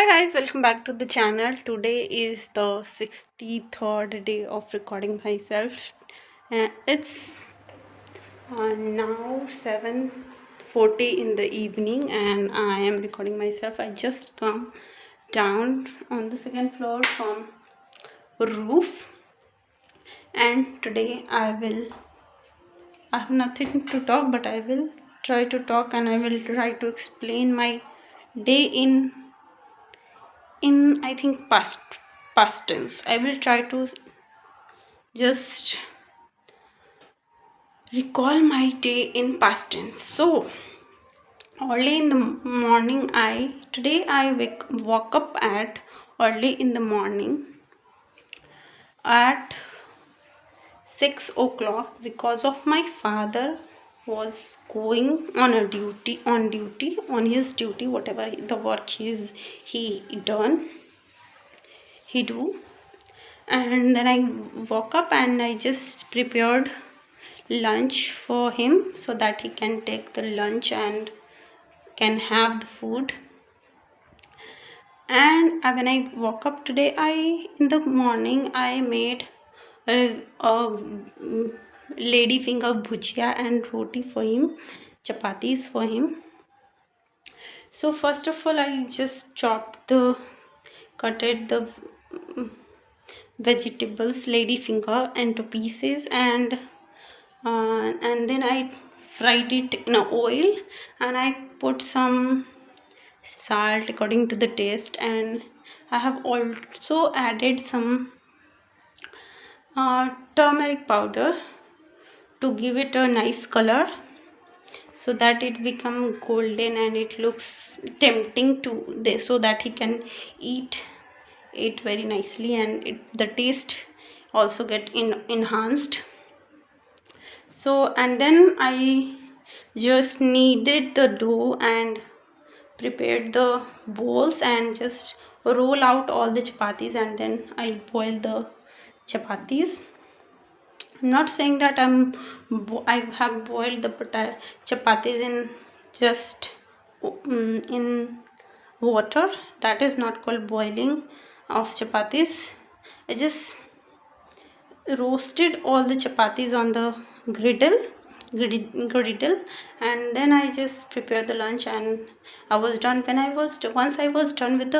Hi guys, welcome back to the channel. Today is the 63rd day of recording myself. It's now 7:40 in the evening and I am recording myself. I just come down on the second floor from roof, and today I have nothing to talk, but I will try to talk and I will try to explain my day in I think past tense. I will try to just recall my day in past tense. So early in the morning, I woke up at early in the morning at 6 o'clock because of my father was going on his duty, whatever the work he done he do. And then I woke up and I just prepared lunch for him so that he can take the lunch and can have the food. And when I woke up today, I in the morning I made a lady finger bhujia and roti for him, chapatis for him. So first of all, I just cutted the vegetables lady finger into pieces, and then I fried it in a oil, and I put some salt according to the taste, and I have also added some turmeric powder to give it a nice color so that it become golden and it looks tempting to so that he can eat it very nicely, and the taste also get enhanced. So and then I just kneaded the dough and prepared the bowls and just roll out all the chapatis, and then I boil the chapatis. I'm not saying that I have boiled the chapatis in just in water. That is not called boiling of chapatis. I just roasted all the chapatis on the griddle, and then I just prepared the lunch, and I was done. Once I was done with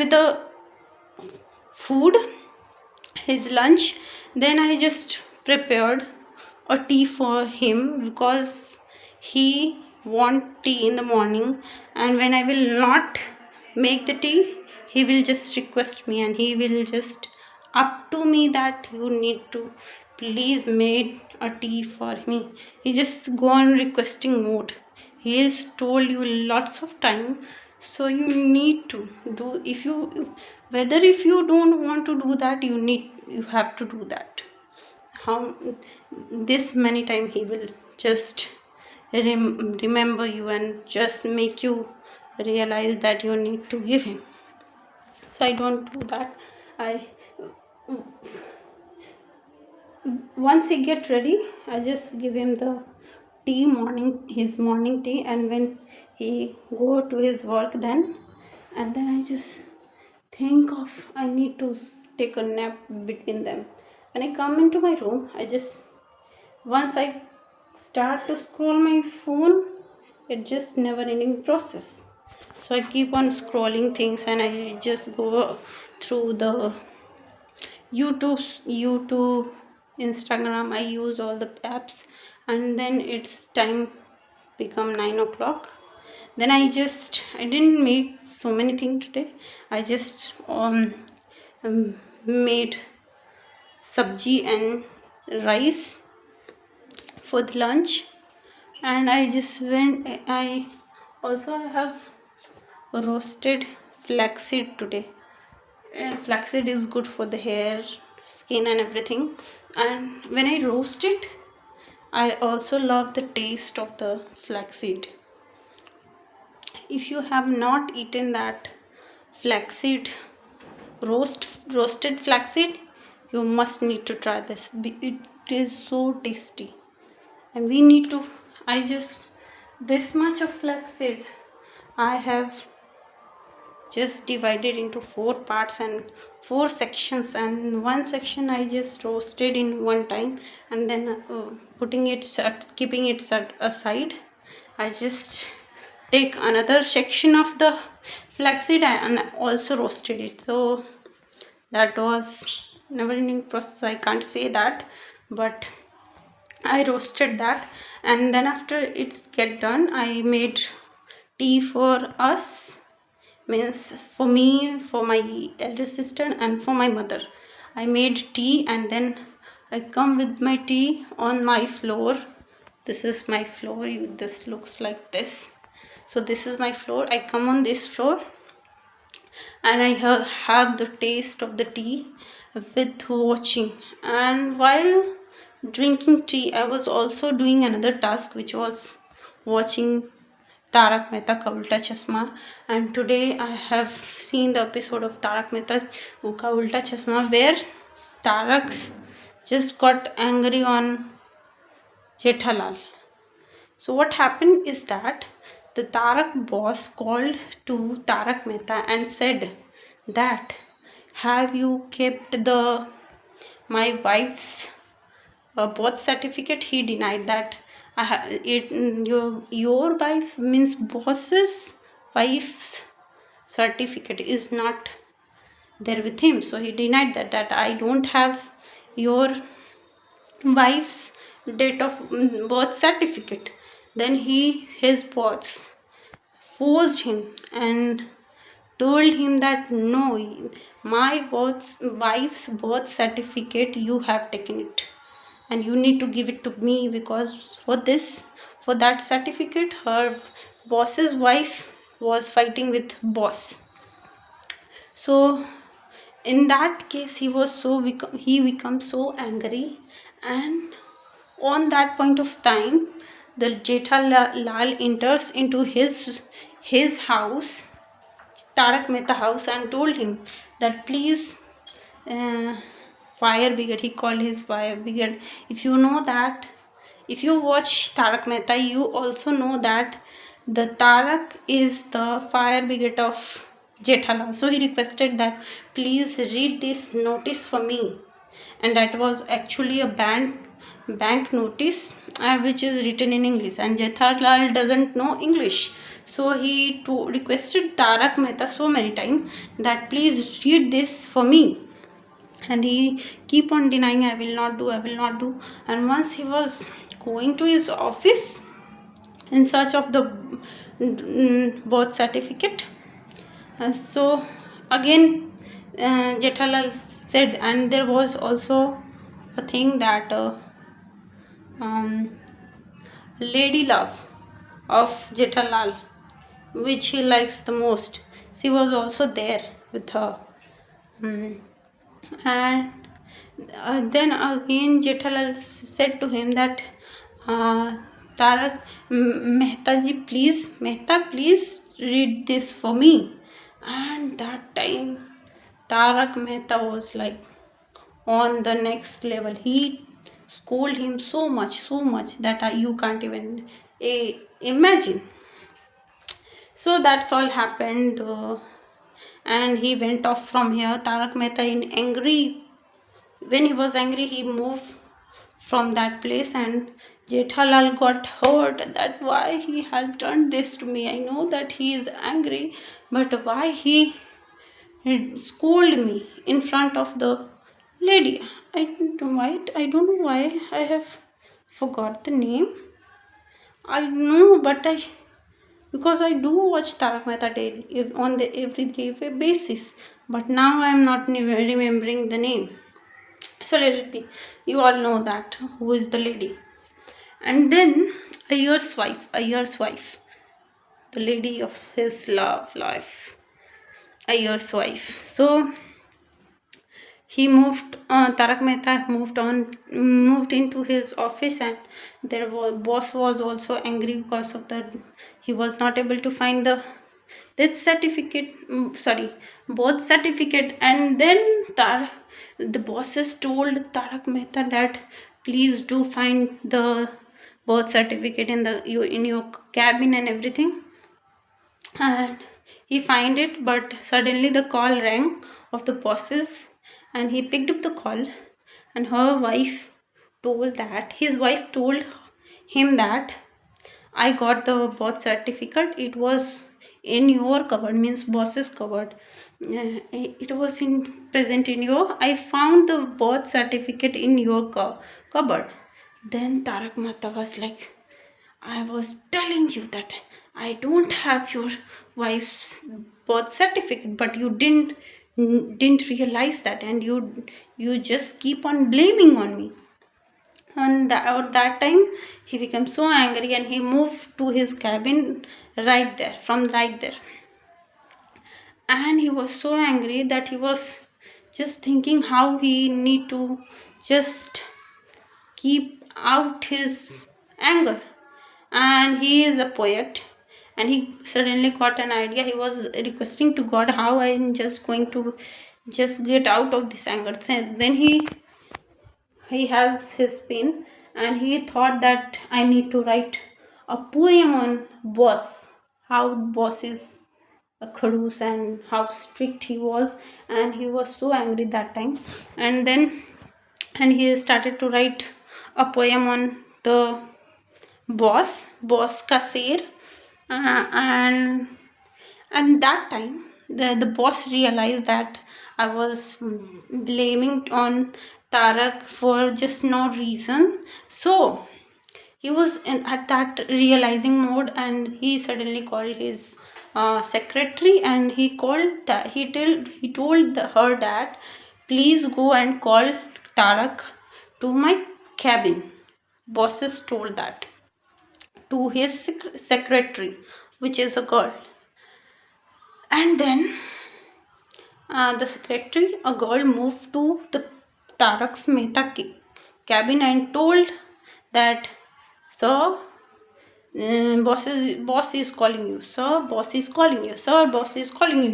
the food, his lunch, then I just prepared a tea for him because he want tea in the morning, and when I will not make the tea, he will just request me and he will just up to me that you need to please make a tea for me. He just go on requesting mode. He has told you lots of time, so you need to do. If you don't want to do that, you have to do that. How this many time he will just remember you and just make you realize that you need to give him. So I don't do that. I Once he get ready, I just give him the his morning tea, and when he go to his work, then I just think of I need to take a nap between them. When I come into my room, I just once I start to scroll my phone, it just never ending process. So I keep on scrolling things, and I just go through the YouTube, Instagram. I use all the apps, and then it's time become 9 o'clock. Then I didn't make so many things today. I just made sabji and rice for the lunch, and I also have roasted flaxseed today. Flaxseed is good for the hair, skin, and everything. And when I roast it, I also love the taste of the flaxseed. If you have not eaten that flaxseed roasted flaxseed, you must need to try this. It is so tasty, and we need to. I just this much of flaxseed I have just divided into 4 parts and 4 sections, and one section I just roasted in one time, and then keeping it aside, I just take another section of the flaxseed and also roasted it. So that was never ending process, I can't say that, but I roasted that. And then after it's get done, I made tea for us, means for me, for my elder sister, and for my mother. I made tea, and then I come with my tea on my floor. This is my floor. This looks like this. So this is my floor. I come on this floor, and I have the taste of the tea with watching. And while drinking tea, I was also doing another task, which was watching Tarak Mehta Ka Ulta Chashma. And today I have seen the episode of Tarak Mehta Ka Ulta Chashma, where Tarak just got angry on Jethalal. So what happened is that the Tarak boss called to Tarak Mehta and said that, have you kept the my wife's birth certificate? He denied that. Your wife, means boss's wife's certificate is not there with him. So he denied that I don't have your wife's date of birth certificate. Then his boss forced him and told him that no, my wife's birth certificate, you have taken it and you need to give it to me, because for that certificate, her boss's wife was fighting with boss. So in that case, he become so angry, and on that point of time, the Jethalal enters into his house, Tarak Mehta house, and told him that please, uh, fire brigade. He called his fire brigade. If you know that, if you watch Tarak Mehta, you also know that the Tarak is the fire brigade of Jethalal. So he requested that please read this notice for me, and that was actually a bank notice, which is written in English, and Jethalal doesn't know English. So he requested Tarak Mehta so many times that please read this for me, and he keep on denying, I will not do. And once he was going to his office in search of the birth certificate, so again Jethalal said, and there was also a thing that um, lady love of Jethalal, which he likes the most, she was also there with her. And then again Jethalal said to him that Tarak Mehta ji, please read this for me. And that time Tarak Mehta was like on the next level. He scolded him so much that you can't even imagine. So that's all happened, and he went off from here. Tarak Mehta in angry, when he was angry, he moved from that place, and Jethalal got hurt that why he has done this to me. I know that he is angry, but why he scold me in front of the lady? I don't know why I have forgot the name. I know, but because I do watch Tarak Mehta daily on the everyday basis, but now I am not remembering the name. So let it be. You all know that who is the lady. And then Ayer's wife, the lady of his love life, Ayer's wife. So he Tarak Mehta moved into his office, and their boss was also angry because of that. He was not able to find the death certificate, birth certificate. And then the bosses told Tarak Mehta that please do find the birth certificate in your cabin and everything. And He find it, but suddenly the call rang of the bosses, and he picked up the call, and his wife told him that I got the birth certificate. It was in your cupboard, means boss's cupboard. It was in present in your. I found the birth certificate in your cupboard. Then Tarak Mehta was like, I was telling you that I don't have your wife's birth certificate, but you didn't realize that, and you just keep on blaming on me. And at that time, he became so angry, and he moved to his cabin right there. And he was so angry that he was just thinking how he need to just keep out his anger. And he is a poet, and he suddenly got an idea. He was requesting to God, how I am just going to just get out of this anger. Then he has his pen, and he thought that I need to write a poem on boss, how boss is a khadus and how strict he was. And he was so angry that time. And he started to write a poem on the boss ka sher. And that time the boss realized that I was blaming on Tarak for just no reason. So he was at that realizing mode, and he suddenly called his secretary, and he told her that please go and call Tarak to my cabin. Bosses told that to his secretary, which is a girl. And then the secretary, a girl, moved to the Tarak's Mehta cabin and told that, sir, boss is calling you, sir, boss is calling you, sir, boss is calling you.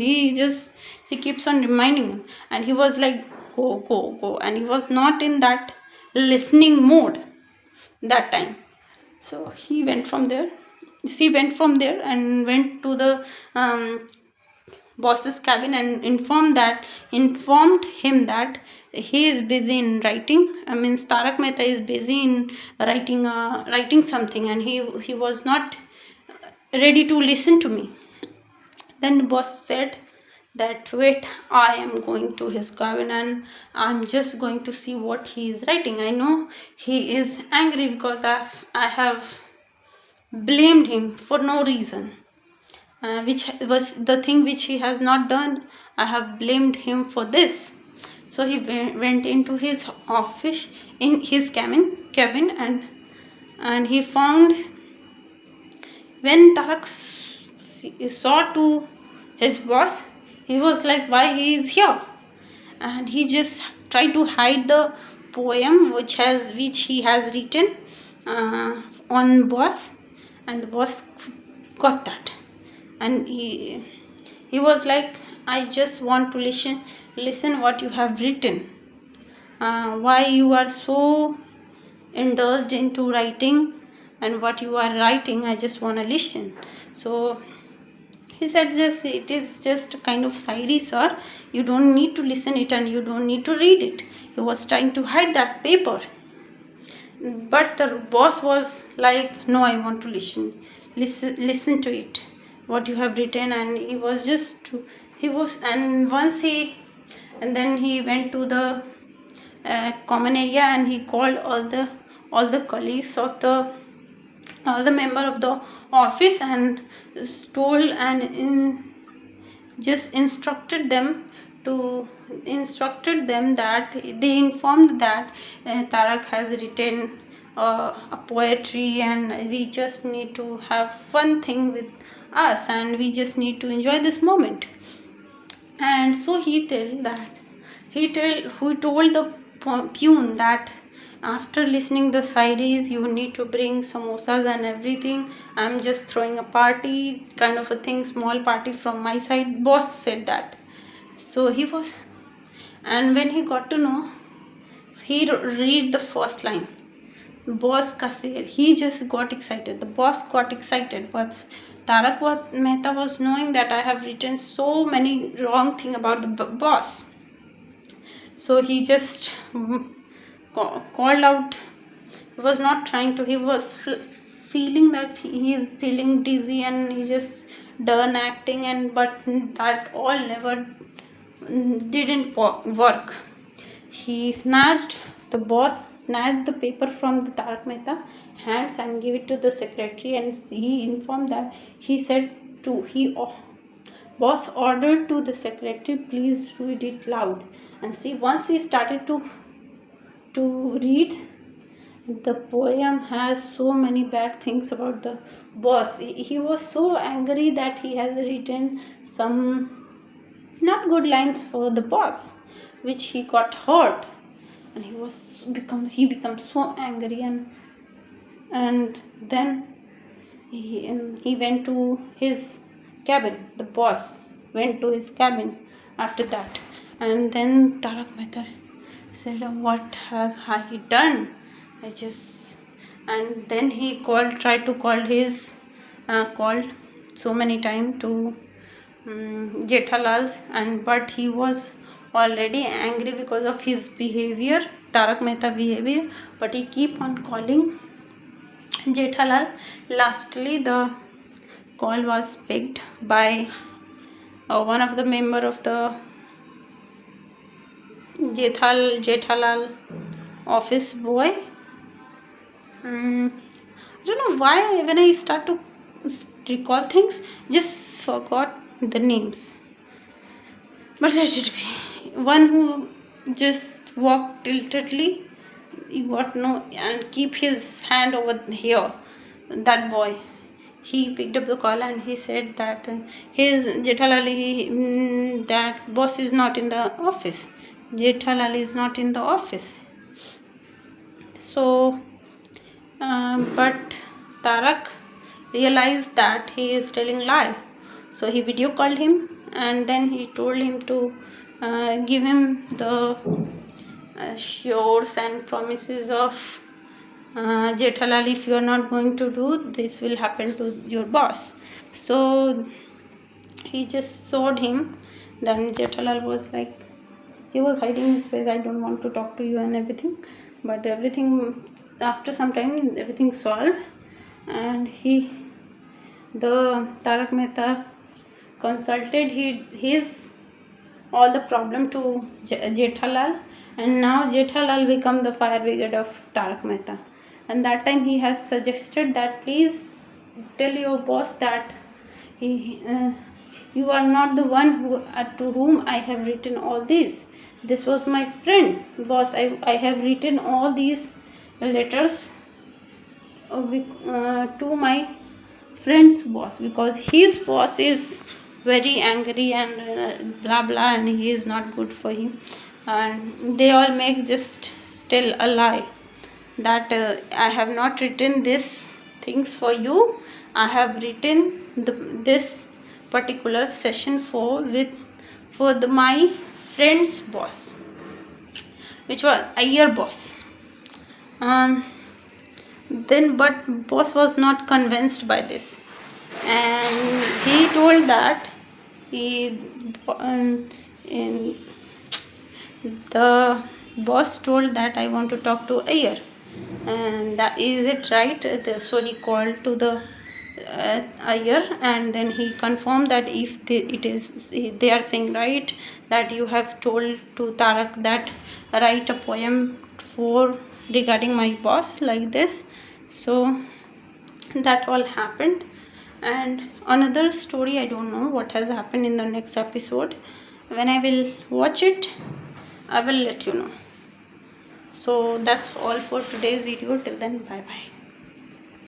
She keeps on reminding him, and he was like, go, and he was not in that listening mode that time. So she went from there and went to the boss's cabin and informed him that he is busy in writing. I mean, Tarak Mehta is busy in writing something, and he was not ready to listen to me. Then the boss said that, wait, I am going to his cabin, and I'm just going to see what he is writing. I know he is angry because I have blamed him for no reason, which was the thing which he has not done. I have blamed him for this. So he went into his office, in his cabin, and he found, when Tarak saw to his boss, he was like, why he is here? And he just tried to hide the poem which he has written on boss. And the boss got that, and he was like, I just want to listen what you have written. Why you are so indulged into writing, and what you are writing, I just want to listen. So he said, it is just a kind of shairi, sir. You don't need to listen it, and you don't need to read it. He was trying to hide that paper. But the boss was like, no, I want to listen to it, what you have written. And and then he went to the common area, and he called all the colleagues of all the member of the office, and told and just instructed them that they informed that Tarak has written a poetry, and we just need to have fun thing with us, and we just need to enjoy this moment. And so he told the peon that after listening the series, you need to bring samosas and everything. I'm just throwing a party, kind of a thing, small party from my side. Boss said that. So he was, and when he got to know, he read the first line, boss ka sher. He just got excited. The boss got excited, but Mehta was knowing that I have written so many wrong thing about the boss. So he just called out. He was not trying to. He was feeling that he is feeling dizzy and he just done acting, and but that all never didn't work. The boss snatched the paper from the Tarak Mehta hands and gave it to the secretary, and he informed that boss ordered to the secretary, please read it loud. And see, once he started to read, the poem has so many bad things about the boss. He was so angry that he has written some not good lines for the boss, which he got hurt, and he become so angry, and then he went to his cabin. The boss went to his cabin after that, and then Tarak Mehta said, what have I done? And then he tried to call called so many times to Jethalal, but he was already angry because of his behavior, Tarak Mehta behavior, but he keep on calling Jethalal. Lastly, the call was picked by one of the member of the Jethalal office boy. I don't know why when I start to recall things, just forgot the names. But let it be. One who just walked tiltedly, and keep his hand over here. That boy, he picked up the call and he said that his Jethalali, that boss is not in the office. Jethalali is not in the office. So, but Tarak realized that he is telling lie. So he video called him, and then he told him to give him the assures and promises of Jethalal, if you are not going to do this, will happen to your boss. So he just showed him. Then Jethalal was like, he was hiding his face, I don't want to talk to you and everything. But everything, after some time, everything solved, and the Tarak Mehta consulted his all the problem to Jethalal, and now Jethalal become the fire brigade of Tarak Mehta. And that time he has suggested that please tell your boss that you are not the one to whom I have written all this. This was my friend, boss. I have written all these letters to my friend's boss, because his boss is very angry and blah blah, and he is not good for him. And they all make just still a lie that I have not written this things for you. I have written this particular session for my friend's boss, which was a year boss. Then but boss was not convinced by this, and he told that the boss told that I want to talk to Ayer, and that is it right. So he called to the Ayer, and then he confirmed that if they are saying right, that you have told to Tarak that write a poem regarding my boss like this. So that all happened. And another story, I don't know what has happened in the next episode. When I will watch it, I will let you know. So that's all for today's video. Till then, bye bye.